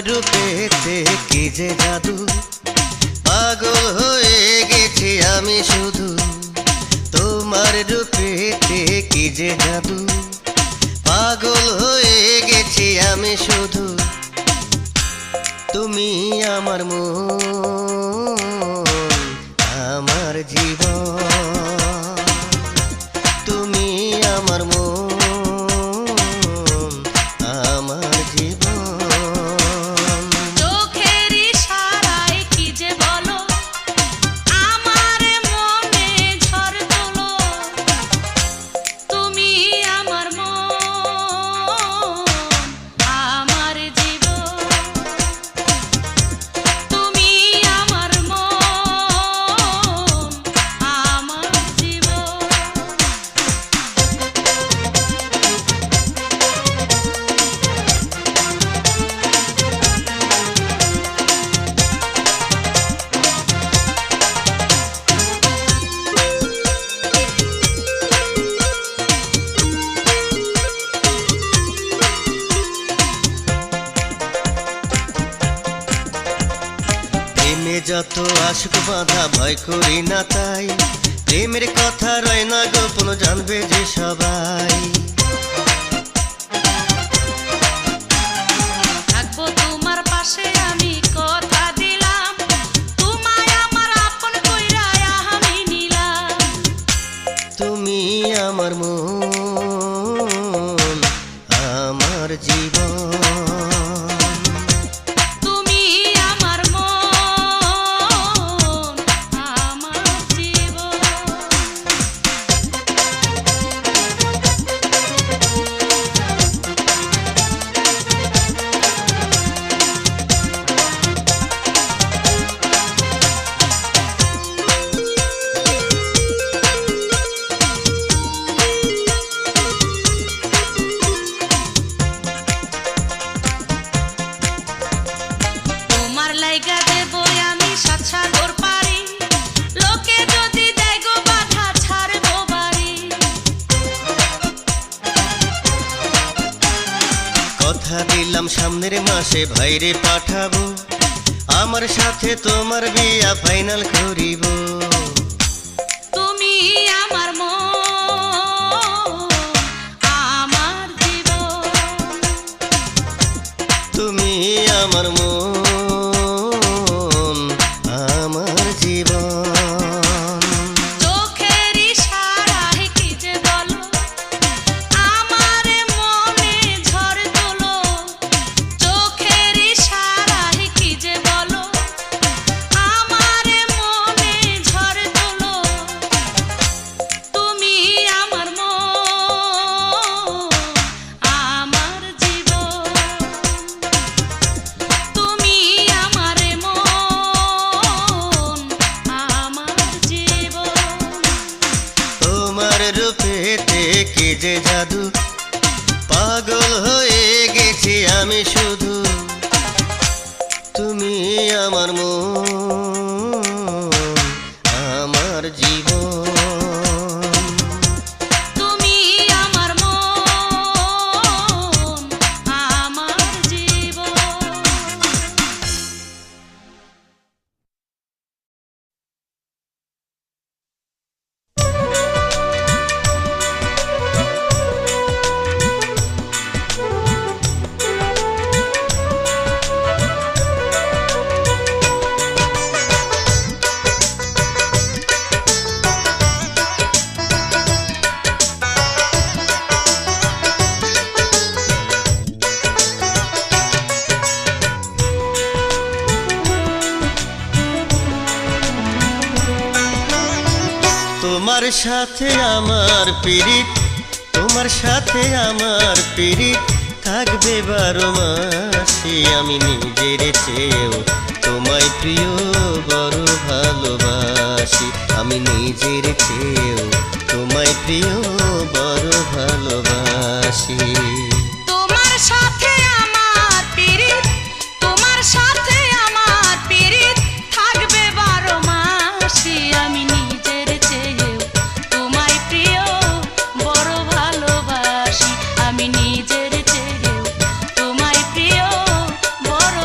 রূপেতে কি যে জাদু, পাগল হয়ে গেছি আমি শুধু। তোমার রূপেতে কি যে জাদু, পাগল হয়ে গেছি আমি শুধু। তুমি আমার মন, আমার জীবন, তুমি আমার মন, আমার জীবন। চোখের ইশারায় কি যে বলো, আমার মনে ঝড় তোলো। তুমি আমার মন, আমার জীবন, তুমি আমার মন, আমার জীবন। প্রেমে যত আশুক বাঁধা, ভয় করি না তাই। প্রেমের কথা রয় না গোপন, জানবে যে সবাই। থাকবো তোমার পাশে আমি কথা দিলাম, তোমায় আমার আপন কইরা আমি নিলাম। তুমি আমার মন, আমার জীবন, তুমি আমার মন, আমার জীবন। তোমার লাইগা দেব আমি সাত সাগর পারি, লোকে যদি দেয় গো বাধা ছাড়বো বাড়ি। কথা দিলাম সামনের মাসে ভাইরে পাঠাবো, আমার সাথে তোমার বিয়া ফাইনাল করিব। তুমি আমার মন, আমার জীবন, তুমি আমার মন, আমার জীবন। চোখের ইশারায় কি যে বলো, আমার মনে ঝড় তোলো। চোখের ইশারায় কি যে বলো, আমার মনে ঝড় তোলো। তুমি আমার মন, আমার জীবন, তুমি আমার মন, আমার জীবন। তোমার রূপেতে কি যে জাদু, পাগল হয়ে গেছি আমি শুধু। তুমি আমার মন, আমার জীবন, তুমি আমার মন, আমার জীবন। তোমার সাথে আমার পিরিত, তোমার সাথে আমার পিরিত থাকবে 12 মাসে। আমি নিজের চেয়েও তোমায় প্রিয় বড় ভালোবাসি। আমি নিজের চেয়েও তোমায় প্রিয় বড় ভালোবাসি। তোমার সাথে আমার পিরিত, তোমার সাথে আমার পিরিত থাকবে 12 মাসে। আমি নিজের চেয়েও তোমায় প্রিয় বড় ভালোবাসি। আমি নিজের চেয়েও তোমায় প্রিয় বড়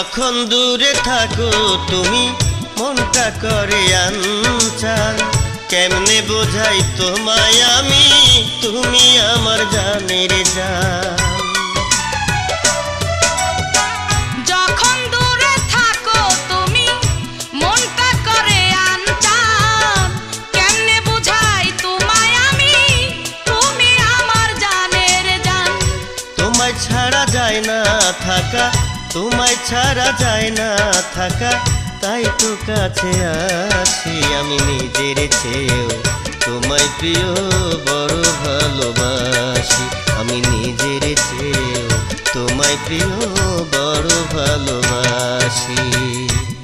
যখন দূরে থাকো তুমি মনটা করে আনচান, কেমনে বোঝাই তোমায় আমি, তুমি আমার জানের জান। যখন দূরে থাকো তুমি মনটা করে আনচান, কেমনে বুঝাই তোমায় আমি, তুমি আমার জানের জান। তোমায় ছাড়া যায় না থাকা, তোমায় ছাড়া যায় না থাকা, তাই তো কাছে আসি আমি নিজের চেয়েও তোমায় প্রিয় বড় ভালোবাসি, আমি নিজের চেয়েও তোমায় প্রিয় বড় ভালোবাসি।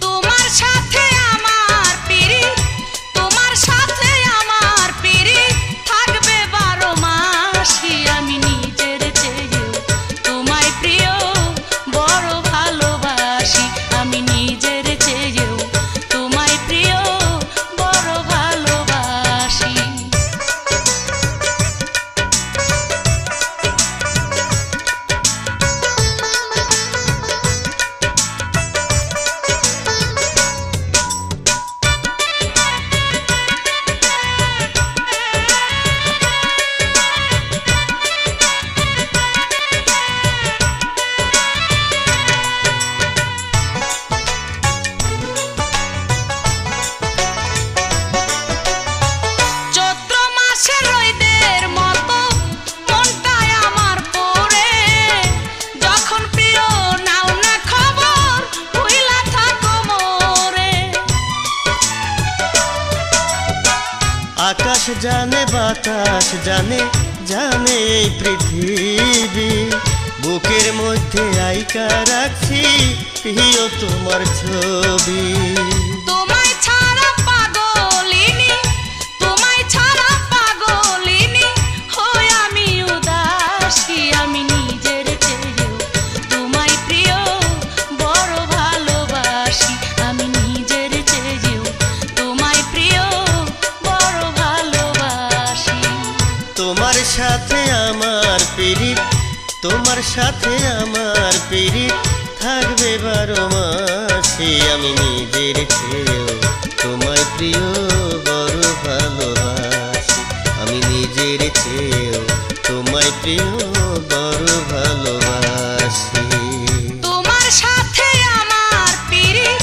তোমার সাথে আমার পিরিত, তোমার সাথে আমার পিরিত থাকবে 12 মাসই, আমি নিজের চেয়েও তোমায় প্রিয় বড় ভালোবাসি, আমি নিজের চেয়েও তোমায় প্রিয় বড় ভালোবাসি। চৈত্র মাসের রোদের মতো মনটায় আমার পড়ে, যখন প্রিয় নাও না খবর ভুইলা থাকো মোরে। আকাশ জানে বাতাস জানে, জানে এই পৃথিবী, বুকের মধ্যে আইকা রাখছি প্রিয় তোমার ছবি। তোমায় ছাড়া পাগলিনী, তোমায় ছাড়া পাগলিনী হই আমি উদাসী, আমি নিজের চেয়েও তোমায় প্রিয় বড় ভালোবাসি, আমি নিজের চেয়েও তোমায় প্রিয় বড় ভালোবাসি। তোমার সাথে আমার পিরিত, তোমার সাথে আমার পিরিত থাকবে 12 মাসই, আমি নিজের চেয়েও তোমায় প্রিয় বড় ভালোবাসি, আমি নিজের চেয়েও তোমায় প্রিয় বড় ভালোবাসি। তোমার সাথে আমার পিরিত,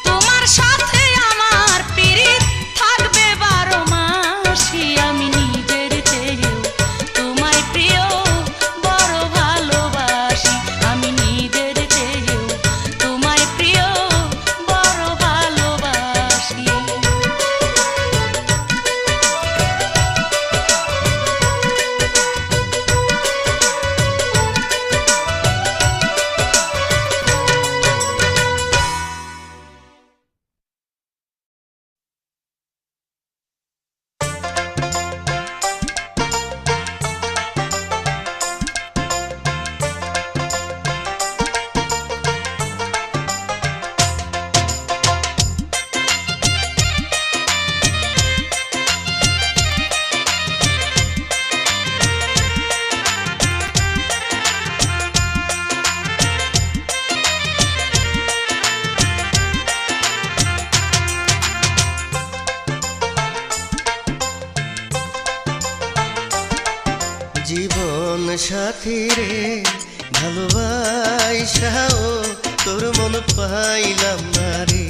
তোমার সাথে আমার পিরিত থাকবে 12 মাসই, আমি নিজের চেয়েও তোমায় প্রিয় বড় ভালোবাসি, আমি নিজের চেয়েও তোমায় প্রিয় বড় ভালোবাসি। জীবন সাথী রে ভালোবাসাও তোর মন পাইলাম না রে,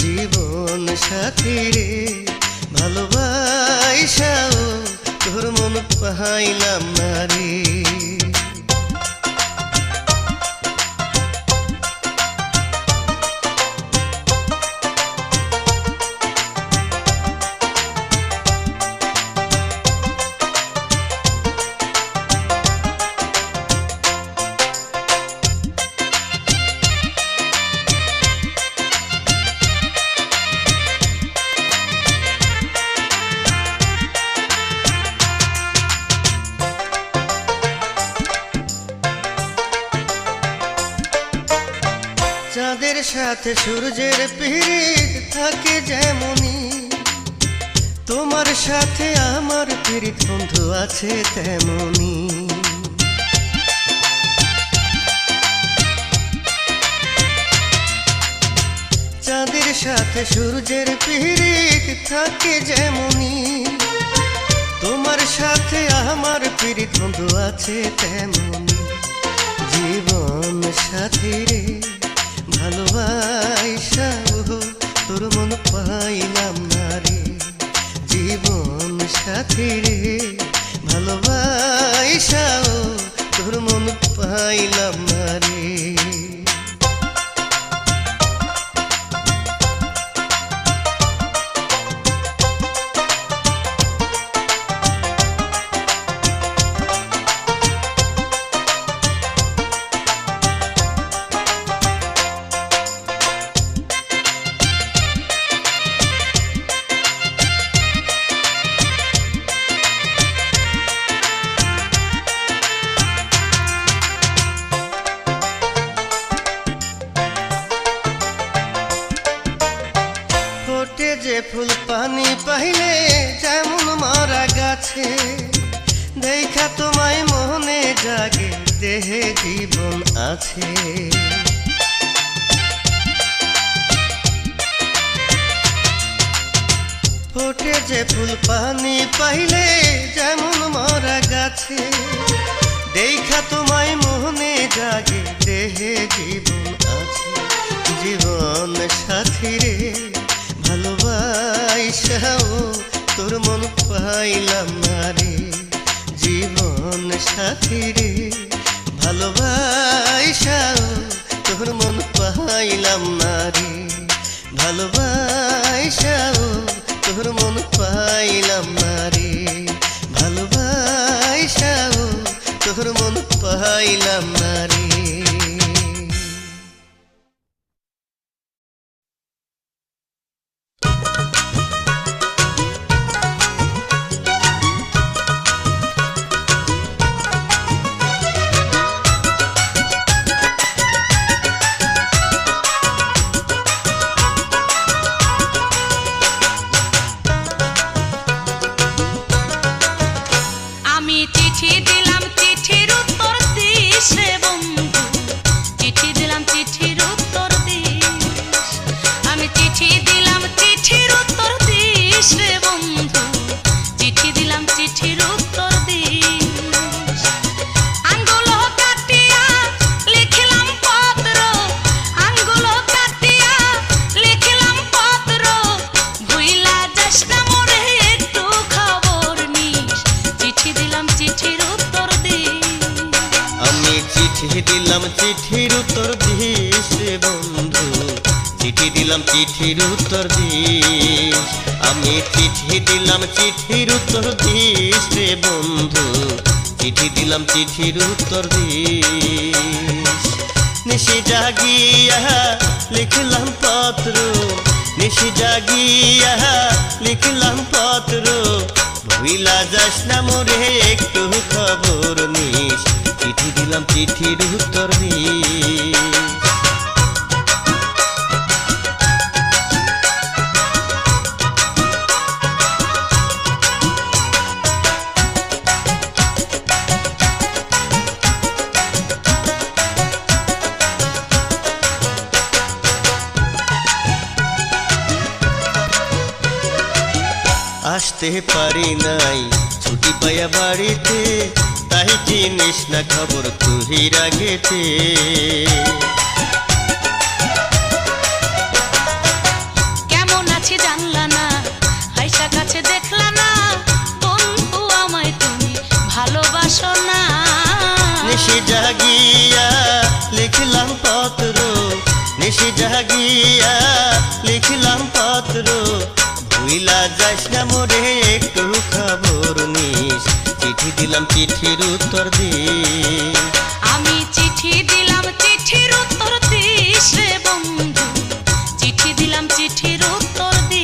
জীবন সাথী রে ভালোবাসাও তোর মন পাইলাম না রে। চাঁদের সাথে সূর্যের পীড়িত থাকে যেমনি, তোমার সাথে আমার পীড়িত বন্ধু আছে তেমনি। সাথে সূর্যের পীড়িত থাকে যেমনি, তোমার সাথে আমার পীড়িত বন্ধু আছে তেমনি। জীবন সাথী রে ভালোবাসা তোর মন পাইলাম না রে, জীবন সাথী রে ভালোবাসা তোর মন পাইলাম না রে। যে ফুল পানি পাইলে যেমন মারা গাছে, দেখা তোমায় মনে জাগে দেহে জীবন আছে। ফোটে যে ফুল পানি পাইলে যেমন মারা গাছে, দেখা তোমায় মনে জাগে দেহে জীবন আছে। জীবন সাথী রে ভালোবাসাও তোর মন পাইলাম না রে, জীবন সাথী রে ভালোবাসাও তোর মন পাইলাম না রে, ভালোবাসাও তোর মন পাইলাম না রে, ভালোবাসাও তোর মন পাইলাম না রে। চিঠি দিলাম চিঠির উত্তর দিস রে বন্ধু, চিঠি দিলাম চিঠির উত্তর দিস। আমি চিঠি দিলাম চিঠির উত্তর দিস রে বন্ধু, চিঠি দিলাম চিঠির উত্তর দিস। নিশি জাগিয়া লিখলাম পত্র, নিশি জাগিয়া লিখলাম পত্র, ভুইলা যাস না মোরে একটু খবর নিস, চিঠি দিলাম চিঠির উত্তর দিস। আসতে পারি নাই ছুটি পাইয়া বাড়িতে, তাই চিনিস না খবর তুই রাগেতে। কেমন আছি জানলা না, হাইসা কাছে দেখলা না, বন্ধু আমায় তুমি ভালোবাসো না। নিশি জাগিয়া লিখলাম পত্র, নিশি জাগিয়া লিখলাম পত্র, ভুইলা যাস না মোরে একটু খবর নিস, চিঠি দিলাম চিঠির উত্তর দিস। আমি চিঠি দিলাম চিঠির উত্তর দিস রে বন্ধু, চিঠি দিলাম চিঠির উত্তর দিস।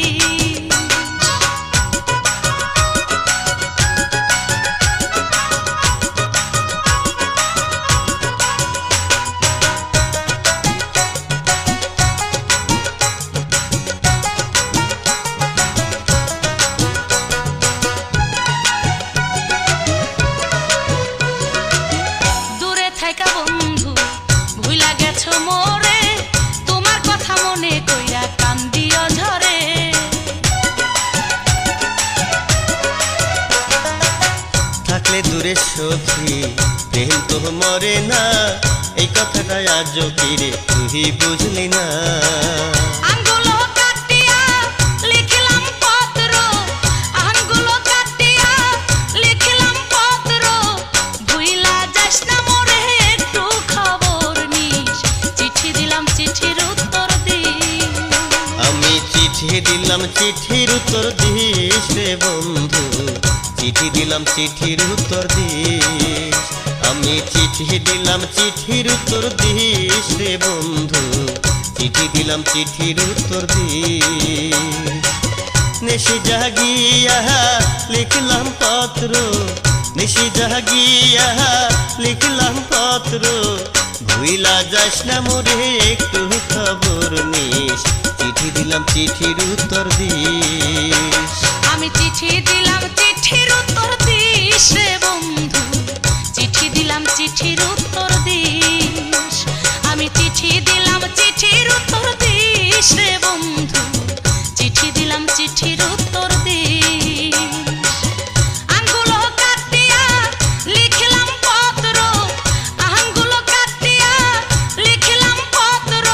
সখী প্রেম তো মরে না, এই কথাটা আজও কি রে তুই বুঝলি না। আঙ্গুলো কাটিয়া লিখলাম পত্র, আঙ্গুলো কাটিয়া লিখলাম পত্র, ভুইলা যাস না মোরে একটু খবর নিস, চিঠি দিলাম চিঠির উত্তর দিস। আমি চিঠি দিলাম চিঠির উত্তর দিস রে বন্ধু, চিঠি দিলাম চিঠির উত্তর দিস। আমি চিঠি দিলাম চিঠির উত্তর দিস রে বন্ধু, চিঠি দিলাম চিঠির উত্তর দিস। নিশি জাগিয়া লিখলাম পত্র, নিশি জাগিয়া লিখলাম পত্র, ভুইলা যাস না মোরে একটু খবর নিস, চিঠি দিলাম চিঠির উত্তর দিস। আমি চিঠি দিলাম চিঠির উত্তর দিস রে বন্ধু, চিঠি দিলাম চিঠির উত্তর দিস। আমি চিঠি দিলাম চিঠির উত্তর দিস রে বন্ধু, চিঠি দিলাম চিঠির উত্তর দিস। আঙ্গুলো কাটিয়া লিখলাম পত্র, আঙ্গুলো কাটিয়া লিখলাম পত্র,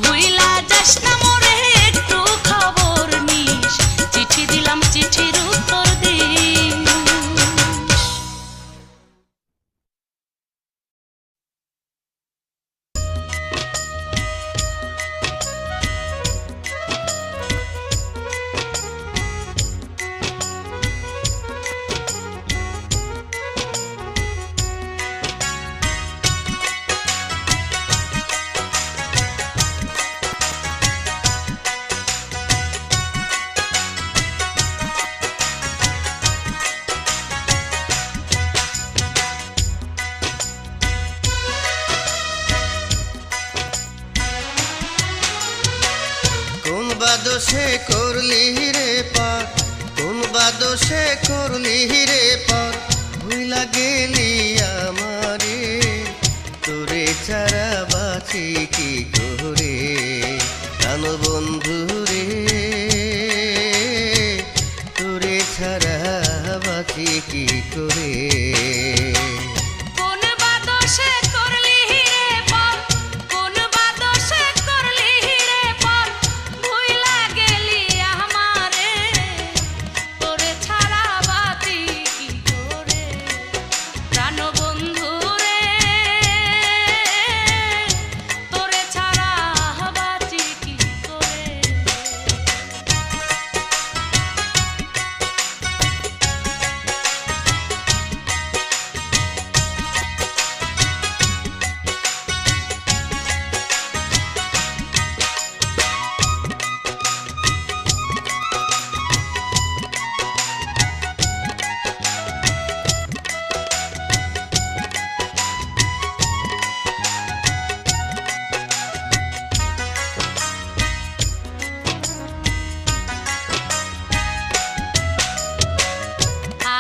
ভুইলা যাস না মোরে একটু খবর নিস, চিঠি দিলাম চিঠির উত্তর দিস। কোন বাদোষে করলি রে পার, কোন বাদোষে করলি রে পার, ভুইলা গেলি আমারে, তোরে ছাড়া বাঁচি কি করে প্রাণ বন্ধু রে, তোরে ছাড়া বাঁচি কি করে। কোন বাদশে করলি রে পর, কোন বাদশে করলি রে পর, ভুইলা গেলি আমারে, তোরে ছাড়া বাঁচি কি করে প্রাণ বন্ধু রে, তোরে ছাড়া বাঁচি কি করে।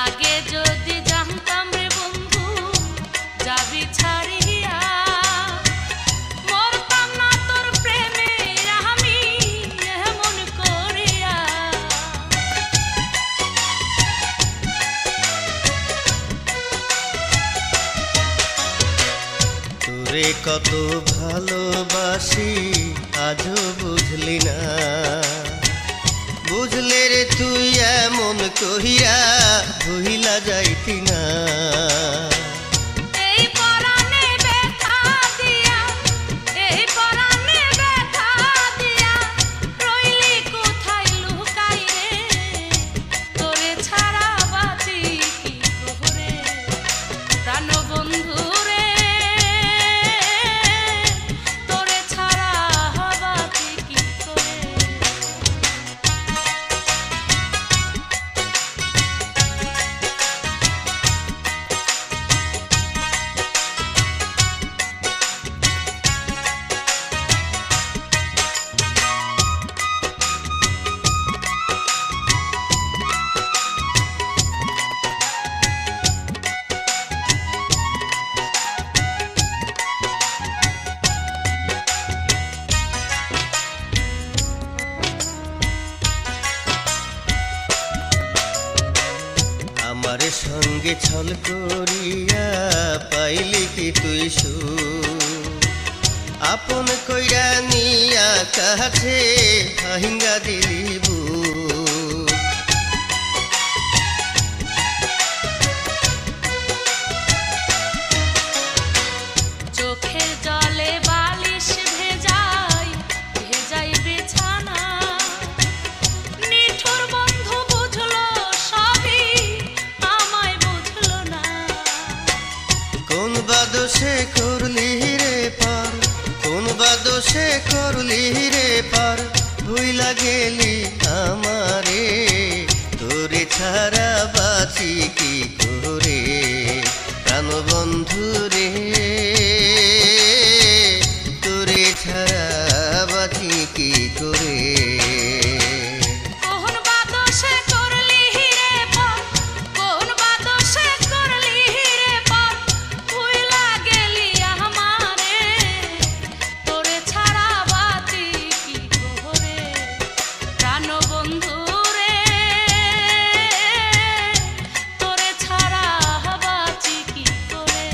আগে যদি জানতাম রে বন্ধু যাবি ছাড়িয়া, মরতাম না তোর প্রেমে আমি এমন করিয়া। তোরে কত ভালোবাসি আজও বুঝলি না, বুঝলে রে তুই এমন কহিয়া ভুইলা যাইতি না। এই পরাণে ব্যথা দিয়া, এই পরাণে ব্যথা দিয়া, রইলি কোথায় লুকাই রে, তোরে ছাড়া বাঁচি কি করে প্রাণ বন্ধু রে, তোরে ছাড়া বাঁচি কি করে। সঙ্গে ছল করিয়া পাইলি কি তুই সুখ আপন কইরা নিয়া কাছে ভাঙ্গা দিলি বুক চোখের জলে বালিশ ভেজাই ভেজাই বিছানা নিঠুর বন্ধু বুঝলো সবই আমায় বুঝলো না কোন বাদোষে করলি রে পার কোন বাদোষে করলি রে পার ভুইলা গেলি আমারে তোরে ছাড়া বাঁচি কি করে প্রাণ বন্ধু রে তোরে ছাড়া বাঁচি কি করে কোন বাদোষে করলি রে পার কোন বাদোষে করলি রে পার ভুইলা গেলি আমারে তোরে ছাড়া বাঁচি কি করে প্রাণ বন্ধু রে তোরে ছাড়া বাঁচি কি করে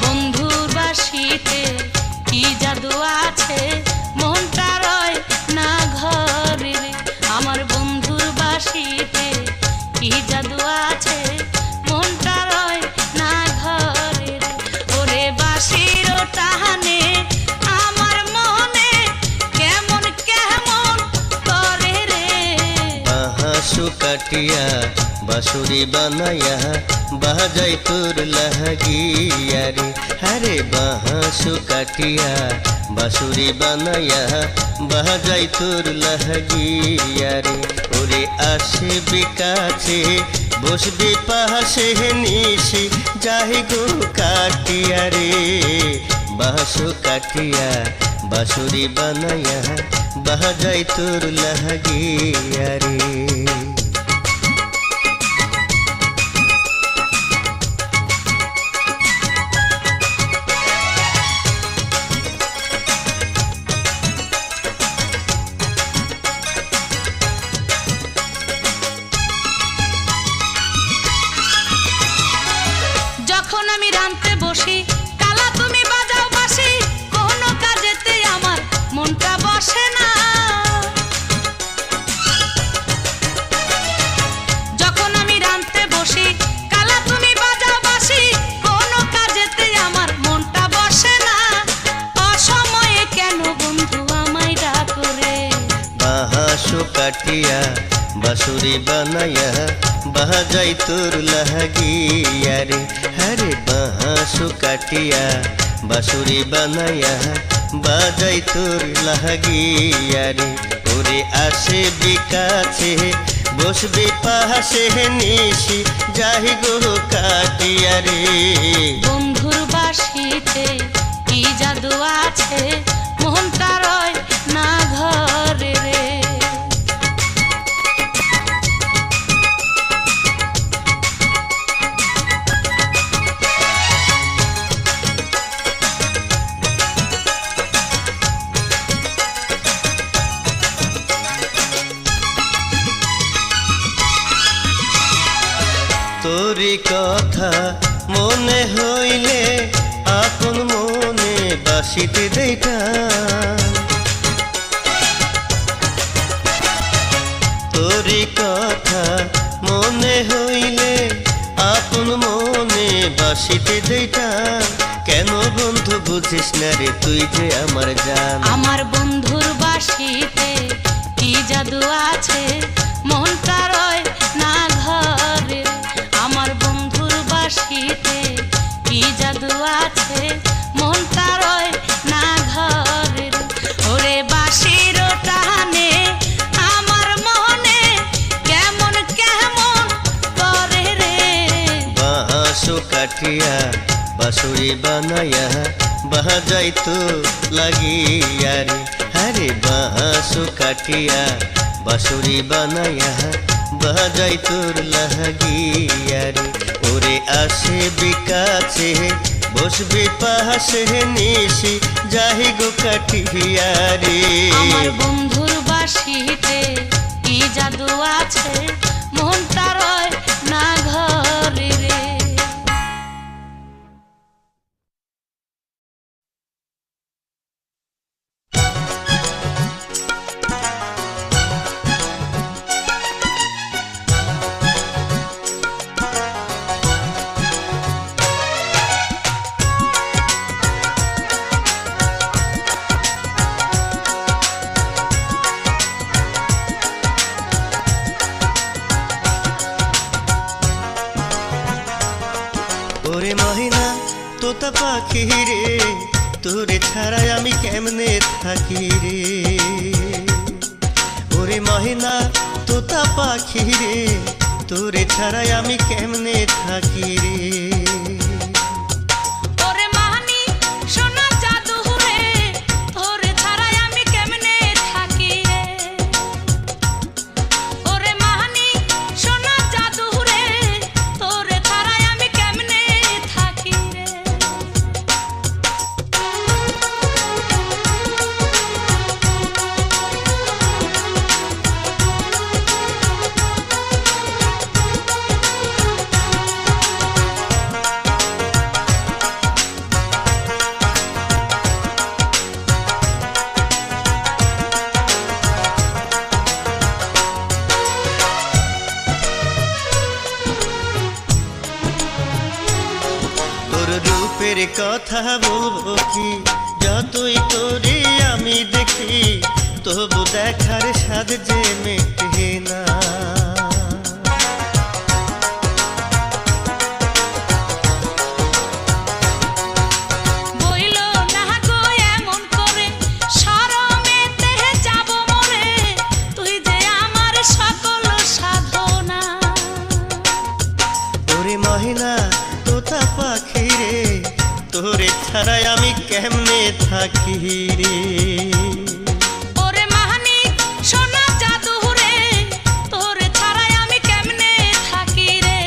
বন্ধুর বাসিতে কি জাদু আছে মনটা রয় না ঘরে রে আমার বন্ধুর বাসিতে কি জাদু আছে মনটা রয় না ঘরে রে ওরে বাঁশির টানে আমার মনে কেমন কেমন করে রে বাঁশু কাটিয়া বাঁশুরি বানাইয়া বাজাই তোর লাহাগিয়া রে হরে বাঁশু কাটিয়া বাঁশুরি বানাইয়া বাজাই তোর লাহাগিয়া রে ওরে আসবি কাছে বসবি পাশে নিশি যাই গো কাটিয়া রে বাঁশু কাটিয়া বাঁশুরি বানাইয়া বাজাই তোর লাহাগিয়া রে যখন আমি রাঁধতে বসি কালা তুমি বাজাও বাঁশি কোনো কাজেতে আমার মনটা বসে না যখন আমি রাঁধতে বসি কালা তুমি বাজাও বাঁশি কোনো কাজেতে আমার মনটা বসে না অসময়ে কেন বন্ধু আমায় ডাকো রে বাঁশু কাটিয়া বাঁশুরি বানাইয়া বাজাই তোর লাহাগিয়া রে হরে বাঁশু কাটিয়া বাঁশুরি বানাইয়া বাজাই তোর লাহাগিয়া রে ওরে আসবি কাছে বসবি পাশে নিশি যাই গো কাটিয়া রে বন্ধুর বাঁশিতে কি জাদু আছে মনটা রয় না ঘরে রে তোরি কথা মনে হইলে আপন মনে বাসিতে দেই টান তোরি কথা মনে হইলে আপন মনে বাসিতে দেই টান কেন বন্ধু বুঝিস না রে তুই যে আমার জান আমার বন্ধুর বাঁশিতে কি জাদু আছে মনটা রয় না ঘরে আমার বন্ধুর বাঁশিতে কি জাদু আছে মনটা রয় না ঘরে ওরে বাঁশির টানে আমার মনে কেমন কেমন করে রে বাঁশু কাটিয়া বাঁশুরি বানাইয়া বাজাই তো লাগিয়া রে আরে বাঁশো কাটিয়া বাঁশুরি বানাইয়া বাজাই তোর লাগিয়া রে ওরে আসে বিকাছে বসবে পাশে নিশি যাহি গো কাটিয়া রে আমার বন্ধুর বাঁশিতে কি জাদু আছে মনটা রয় না ঘরে রে। ওরে মহিনা তোতা পাখি রে তোরে ছাড়াই আমি কেমনে থাকি রে ওরে মহিনা তোতা পাখি রে তোরে ছাড়াই আমি কেমনে থাকি রে ওরে মাহানি সোনা জাদু রে তোরে ছাড়াই আমি কেমনে থাকি রে ওরে মাহানি সোনা জাদু রে তোরে ছাড়াই আমি কেমনে থাকি রে। তোর রূপের কথা বলবো কি যতই তোরে আমি দেখি তবু দেখার স্বাদ যে মেটে না বইলো না গো এমন করে শরমেতে যাব মরে তুই যে আমার সকল সাধনা। ওরে মহিলা তোতা পাখি রে তোরে ছাড়াই আমি কেমনে থাকি রে ওরে মাহানি সোনা জাদু রে তোরে ছাড়াই আমি কেমনে থাকি রে।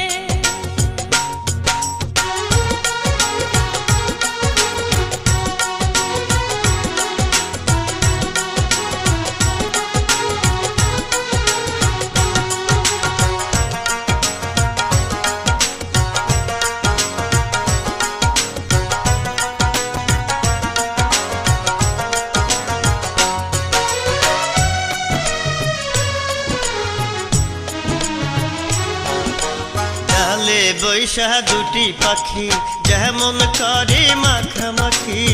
ডালে বৈশা দুটি পাখি যেমন করে মাখামাখি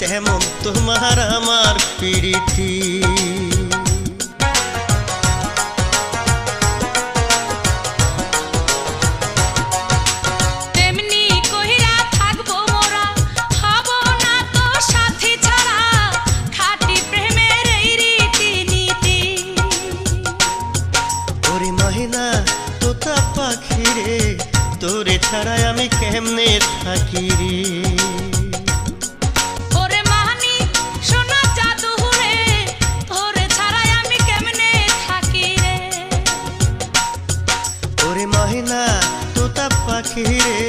তেমন তোমার আমার প্রীতি তেমনি কইরা থাকবো মোরা হব না তো সাথী ছাড়া খাঁটি প্রেমের এই রীতি নীতি। ওরে মহিনা তোতা পাখি রে তোরে ছাড়াই আমি কেমনে থাকি রে ওরে মাহানি সোনা জাদু রে তোরে ছাড়াই আমি কেমনে থাকি রে। ওরে মহিনা তোতা পাখি রে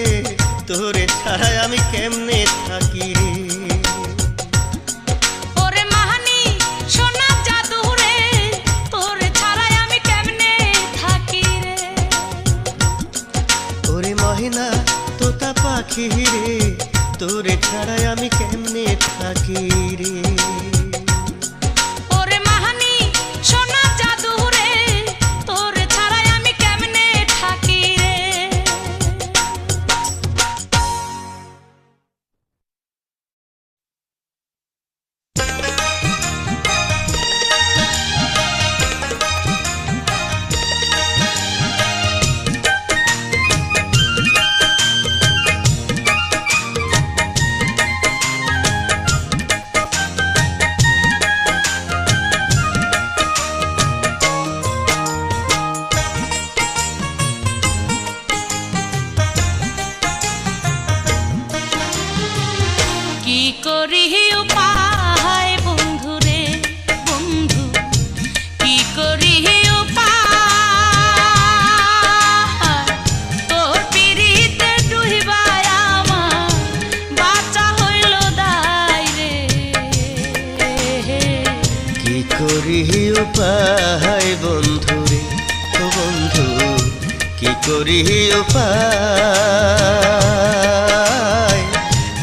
তোরে ছাড়াই আমি কেমনে থাকি রে ওরে মাহানি সোনা জাদু রে তোরে ছাড়াই আমি কেমনে থাকি রে। ওরে মহিনা তোতা পাখি রে তোরে ছাড়াই আমি কেমনে থাকি রে ওরে মাহানি সোনা জাদু রে তোরে ছাড়াই আমি কেমনে থাকি রে। করি উপায়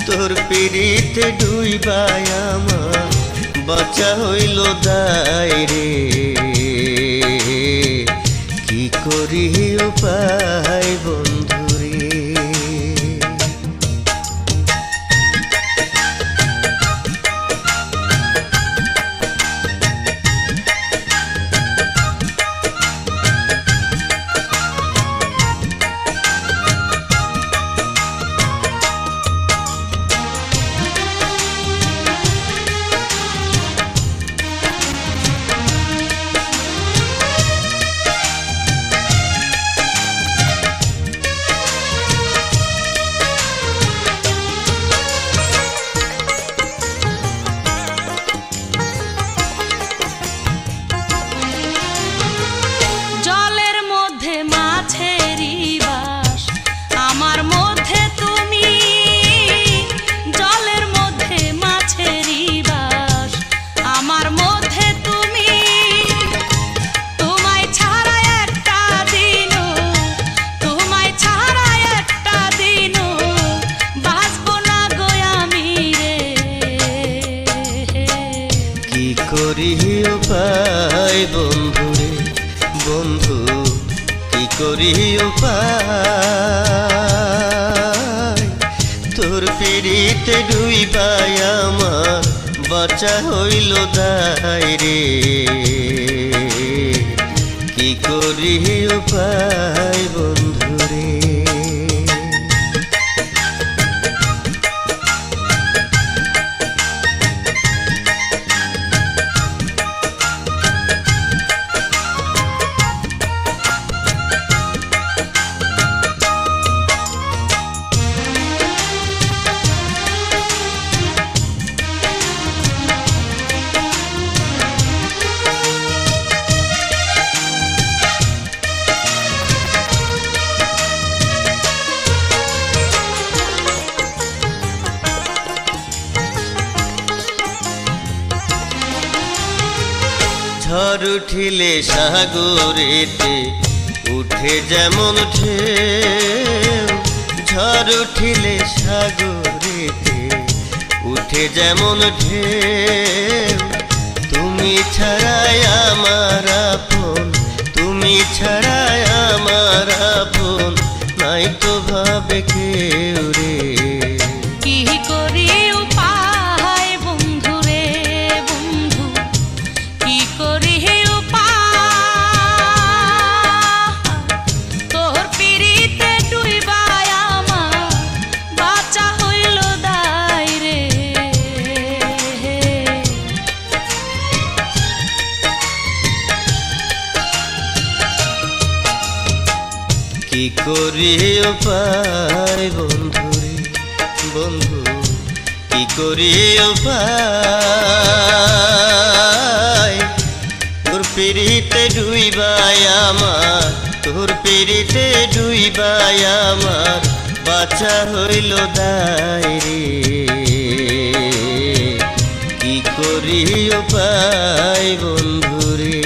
তোর পিড়িতে ডুইবাই আমার বাঁচা হইল দায় রে কি করি উপায় বন্ধুরে জলের মধ্যে মাছেরই বাস আমার মধ্যে তুমি জলের মধ্যে মাছেরই বাস আমার মধ্যে তুমি তোমায় ছাড়া একটা দিনও তোমায় ছাড়া একটা দিনও বাঁচবো না গো আমি রে কি করি উপায় বন্ধুরে বন্ধু কি করি উপায় তোর পিড়িতে ডুইবাই আমার বাঁচা হইল দায় রে কি করি উপায় বন্ধুরে ঝড় উঠিলে সাগরেতে উঠে যেমন ঢেউ ঝড় উঠিলে সাগরেতে উঠে যেমন ঢেউ তুমি ছাড়াই আমার আপন তুমি ছাড়াই আমার আপন নাই তো ভাবে কেউ রে কি করি উপায় বন্ধু রে বন্ধু কি করি উপায় তোর পিড়িতে ডুইবাই আমার বাঁচা হইল দায় রে কি করি উপায় বন্ধুরে বন্ধু কি করি উপায় তোর পিড়িতে ডুইবাই আমার তোর পিড়িতে ডুইবাই আমার বাঁচা হইল দায় রে কি করি উপায় বন্ধুরে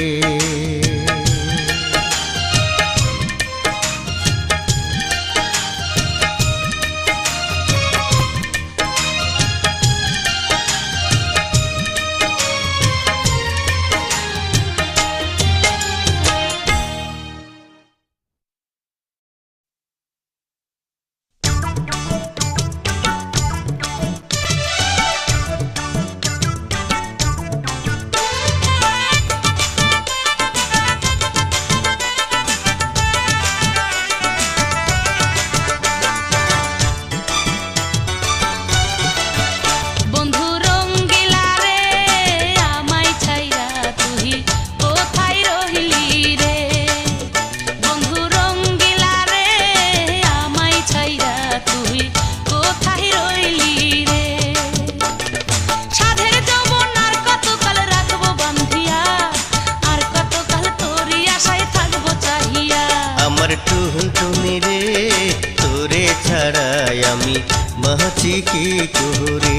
বাঁচি কি করে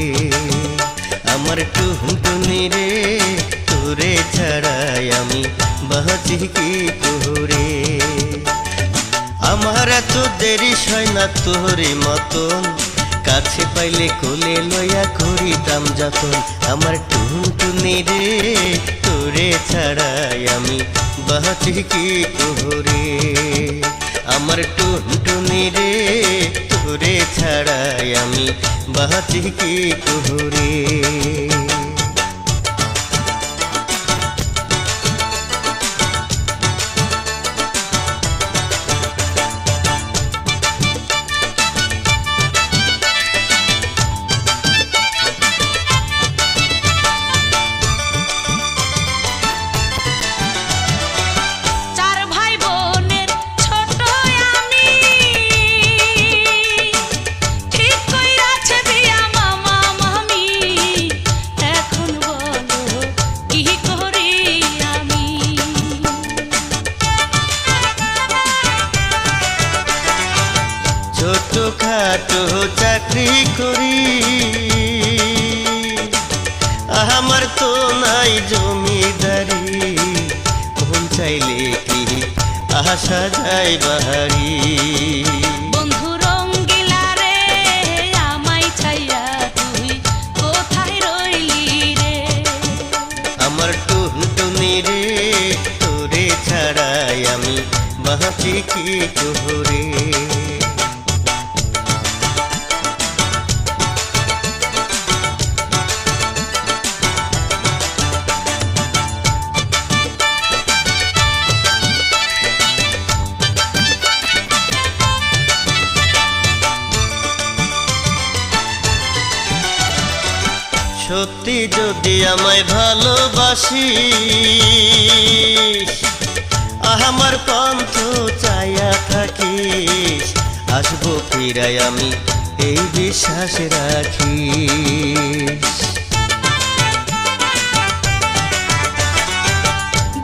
আমার টুনটুনি রে, তোরে ছাড়াই আমি বাঁচি কি করে। আমার এত দেরি হয় না তোরে মতন, কাছে পাইলে কোলে লইয়া করিতাম যতন। আমার টুনটুনি রে তোরে ছাড়াই আমি বাঁচি কি করে, আমার টুনটুনি রে তোরে ছাড়াই আমি বাঁচি কি করে। চার ভাই বোনের ছোট আমি, ঠিক কইরাছে বিয়া মামা মামি। এখন বলো কি করি আমি। ছোট খাটো চাকরি করি, আমার তো নাই জমিদারি, মন চাইলে কি আসা যায় বাহারি। বন্ধু রঙ্গিলা রে আমায় ছাইয়া তুই কোথায় রইলি রে। আমার টুনটুনি রে তোরে ছাড়াই আমি বাঁচি কি করে। সত্যি যদি আমায় ভালোবাসিস, আমার পন্থ চাইয়া থাকিস, আসবো ফিরাই আমি এই বিশ্বাস রাখিস।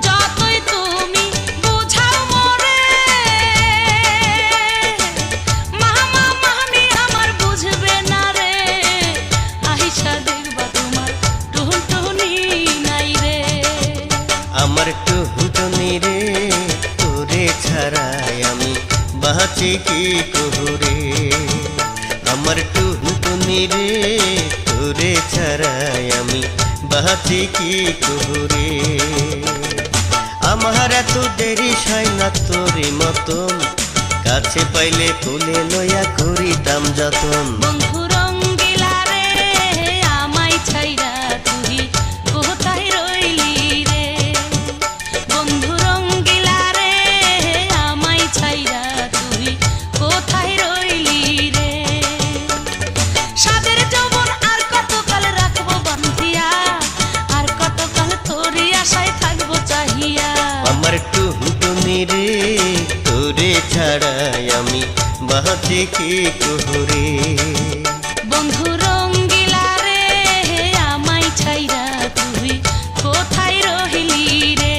যতই তুমি বুঝাও মোরে, মামা মামি আমার বুঝবে না রে। আইসা দেখবা তোমার টুনটুনি নাই রে। আমার টুনটুনি রে তোরে ছাড়াই আমি বাঁচি কি করে, আমার টুনটুনি রে তোরে ছাড়াই আমি বাঁচি কি করে। আমার এত দেরি হয় না তোরে মতন, কাছে পাইলে কোলে লইয়া করিতাম যতন। বন্ধু রঙ্গিলা রে আমায় ছাইরা তুই কোথায় রইলি রে। বন্ধু রঙ্গিলা রে আমায় ছাইরা তুই কোথায় রইলি রে। সাদের যৌবন আর কতকাল রাখবো বান্ধিয়া, আর কতকাল তোরই আশায় থাকবো চাহিয়া। আমার টুনটুনি রে তোরে ছাড়াই আমি বাঁচি কি করে। বন্ধু রঙ্গিলা রে আমায় ছাইরা তুই কোথায় রহিলি রে।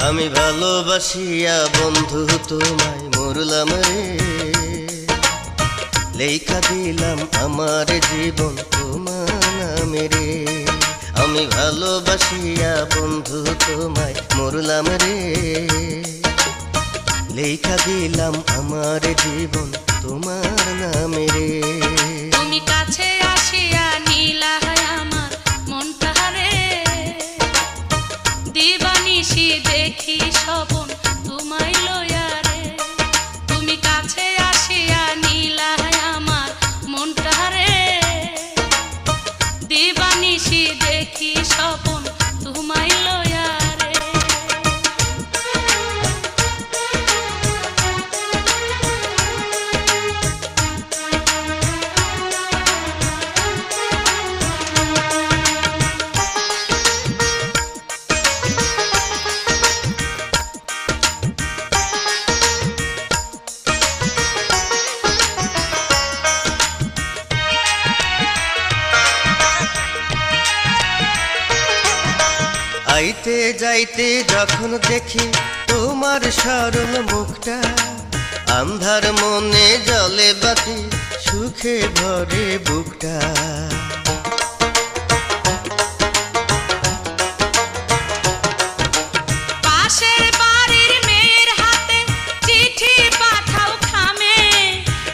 আমি ভালোবাসিয়া বন্ধু তোমায় মরলাম রে, লেখা দিলাম আমার জীবন তোমার নামে রে। আমি ভালোবাসিয়া বন্ধু তোমায় মরলাম রে, লেখা দিলাম আমার জীবন তোমার নামে রে। তুমি কাছে আসিয়া নীলা আমার মনটা রে, দিবানিশি দেখি স্বপন তোমায় লয়া রে। তুমি কাছে আসিয়া নীলা আমার মনটা রে, দিবানিশি দেখি স্বপন তোমায় লয়া রে। যাইতে যখন দেখি তোমার সরল মুখটা, আন্ধার মনে জলে বাতি, সুখে ভরে বুকটা। পাশের বাড়ির মেয়ের হাতে চিঠি পাঠাও খামে,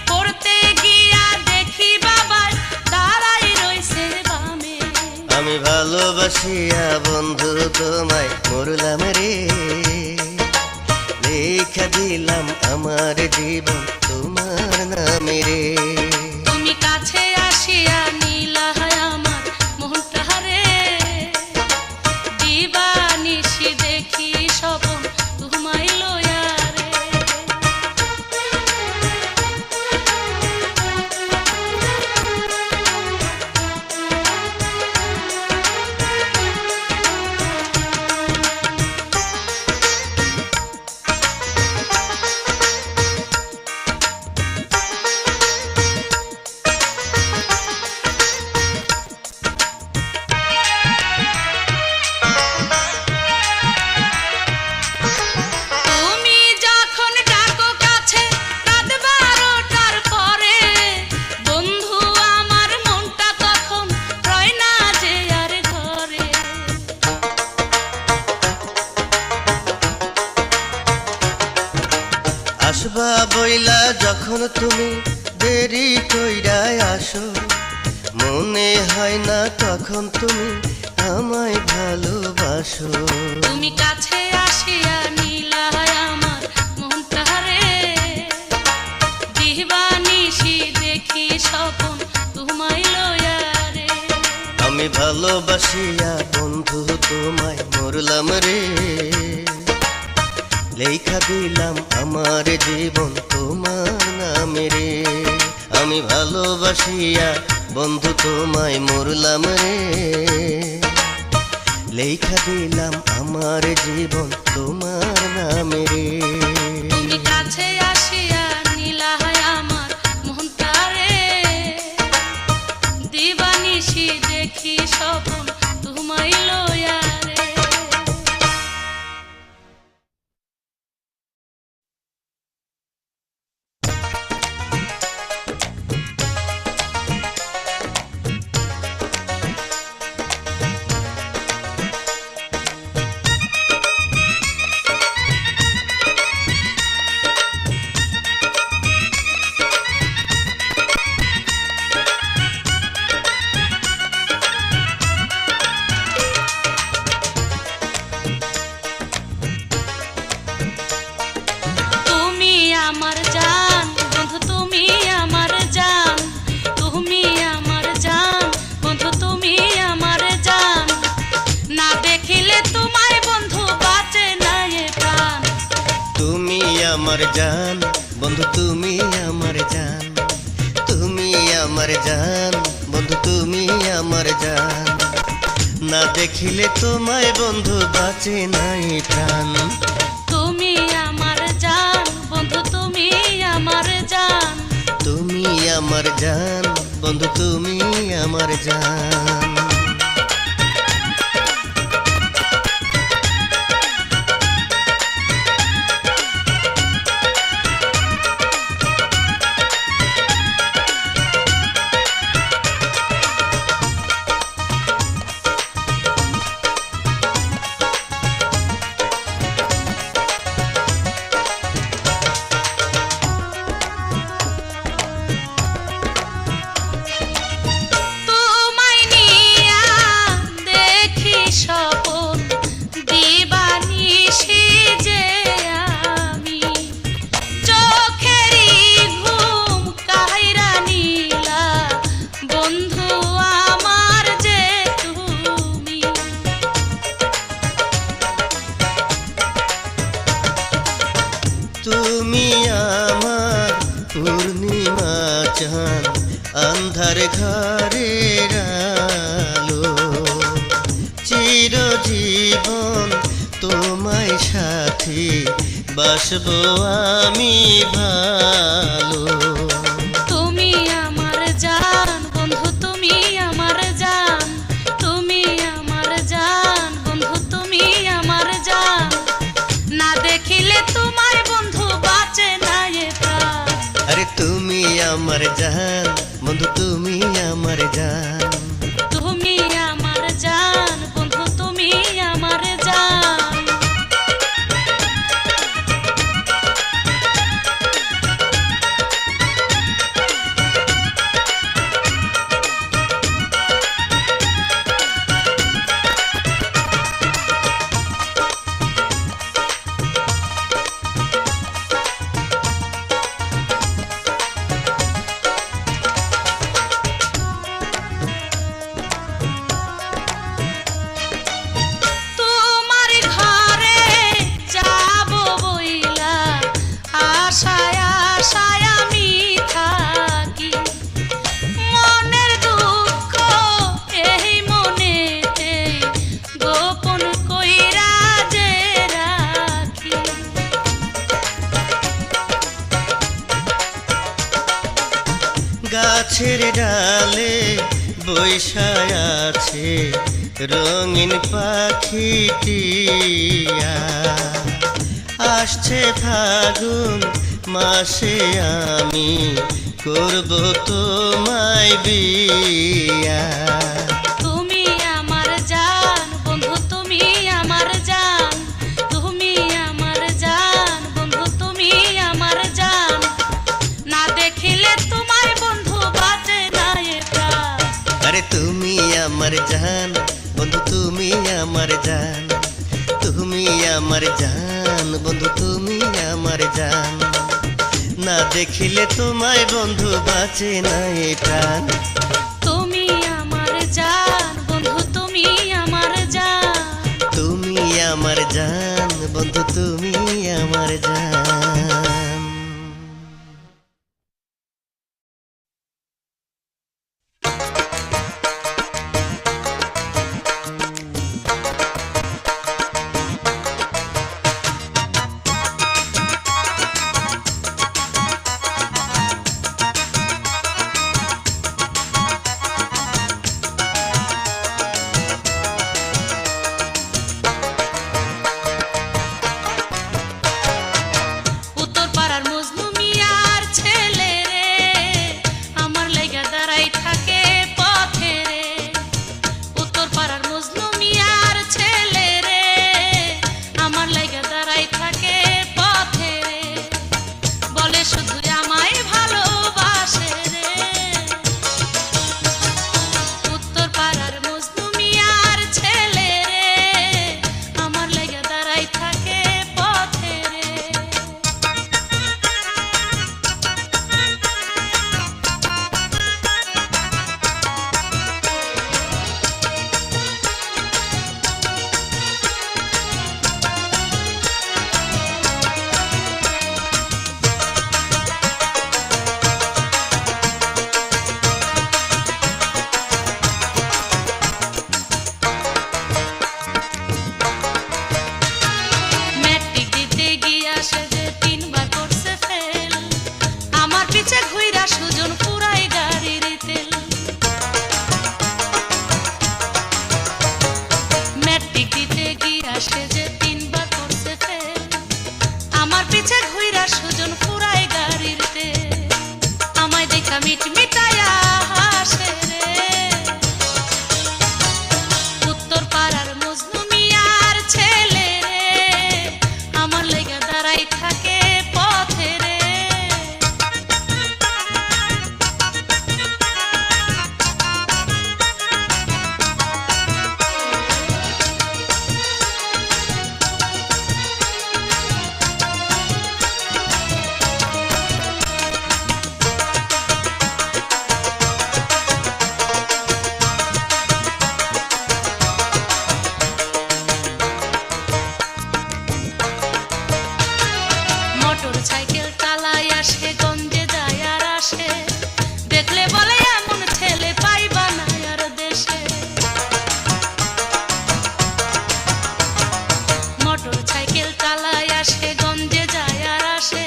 পড়তে গিয়া দেখি বাবার দাঁড়াই রইছে বামে। আমি ভালোবাসিয়া বন্ধু তোমায় মরলাম রে, লেখা দিলাম আমার জীবন তোমার নামে রে। তুমি কাছে আসিয়া নীলা আমার মনটা রে, দিবানিশি দেখি স্বপন তোমায় লয়া রে। তুমি যখন ডাকো কাছে রাত 12টার পরে, বন্ধু আমার মনটা তখন রয় না যে আর ঘরে। আসবা বইলা যখন তুমি দেরি কইরা আসো, মনে হয় না তখন তুমি আমায় ভালোবাসো। তুমি কাছে আসিয়া নীলা আমার মনটা রে, দিবানিশি দেখি স্বপন তোমায় লয়া রে। আমি ভালোবাসিয়া বন্ধু তোমায় মরলাম রে, লেখা দিলাম আমার জীবন তোমার নামে রে। আমি ভালোবাসিয়া বন্ধু তোমায় মরলাম রে, লেখা দিলাম আমার জীবন তোমার নামে রে। তুমি কাছে আসিয়া নীলা আমার মনটা রে, দিবানিশি দেখি স্বপন তোমায় লয়া রে। তুমি আমার জান বন্ধু, তুমি আমার জান, তুমি আমার জান বন্ধু, তুমি আমার জান। না দেখিলে তোমায় বন্ধু বাঁচে না এ প্রাণ। তুমি আমার জান বন্ধু, তুমি আমার জান, তুমি আমার জান বন্ধু, তুমি আমার জান। না দেখিলে তোমায় বন্ধু বাঁচে নাই প্রাণ। তুমি আমার জান বন্ধু, তুমি আমার জান। তুমি আমার জান বন্ধু, তুমি আমার জান। তোমায় নিয়া দেখি স্বপন, দিবানিশি যে আমি। চোখেরই ঘুম কাহিরা নীলা বন্ধু আমার যে তুমি। তুমি আমার পূর্ণিমা চাঁদ, আন্ধার ঘরের আলো, চিরজীবন তোমায় সাথী বাসবো আমি ভালো। তুমি আমার জান বন্ধু, তুমি আমার জান, তুমি আমার জান বন্ধু, তুমি আমার আমার জান, বন্ধু তুমি আমার জান। তুমি আমার জান বন্ধু, তুমি আমার জান। তোমার ঘরে যাব বইলা, আশায় আশায় আমি থাকি। মনের দুঃখ এই মনেতে গোপন কইরা যে রাখি। গাছের ডালে বৈশায় আছে রঙিন পাখিটিয়া, আসছে ফাগুন মাসে আমি করব তোমায় বিয়া। তুমি আমার জান বন্ধু, তুমি আমার জান। তুমি আমার জান বন্ধু, তুমি আমার জান। না দেখিলে তোমায় বন্ধু বাজে না এ প্রাণ। আরে তুমি আমার জান, বন্ধু তুমি আমার জান। তুমি আমার জান, বন্ধু তুমি আমার জান। না দেখিলে তোমায় বন্ধু বাঁচে না এ প্রাণ। তুমি আমার জান বন্ধু, তুমি আমার জান। তুমি আমার জান, বন্ধু তুমি আমার জান। উত্তর পাড়ার মজনু মিয়ার ছেলে রে, আমার লাইগা দাঁড়াই থাকে পথে রে। উত্তর পাড়ার মজনু মিয়ার ছেলে রে, আমার লাইগা দাঁড়াই থাকে পথে রে। বলে শুধু আমায় ভালোবাসে রে। উত্তর পাড়ার মজনু মিয়ার ছেলে রে, আমার লাইগা দাঁড়াই থাকে পথে রে। ম্যাট্রিক দিতে গিয়া সে যে 3 বার করছে ফেল, আমার পিছে ঘুইরা সুজন পুরাই গাড়ির তেল। ম্যাট্রিক দিতে গিয়া সে যে 3 বার করছে ফেল, আমার পিছে ঘুইরা সুজন পুরাই গাড়ির তেল। আমায় দেখা মিটমিটায়া হাসে রে। উত্তর পাড়ার মজনু মিয়ার ছেলে রে, আমার লাইগা দাঁড়াই থাকে পথে রে। মোটর সাইকেল চালায় আসে, গঞ্জে যায় আর আসে। দেখলে বলে এমন ছেলে পাইবা না আর দেশে। মোটর সাইকেল চালায় আসে, গঞ্জে যায় আর আসে।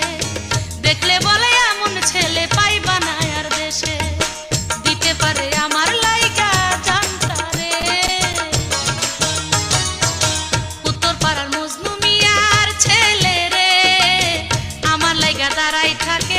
দেখলে বলে এমন ছেলে পাইবা না আর দেশে। দিতে পারে আমার লাইগা জানতা রে। উত্তর পাড়ার মজনু মিয়ার ছেলে রে, আমার লাইগা দাঁড়াই থাকে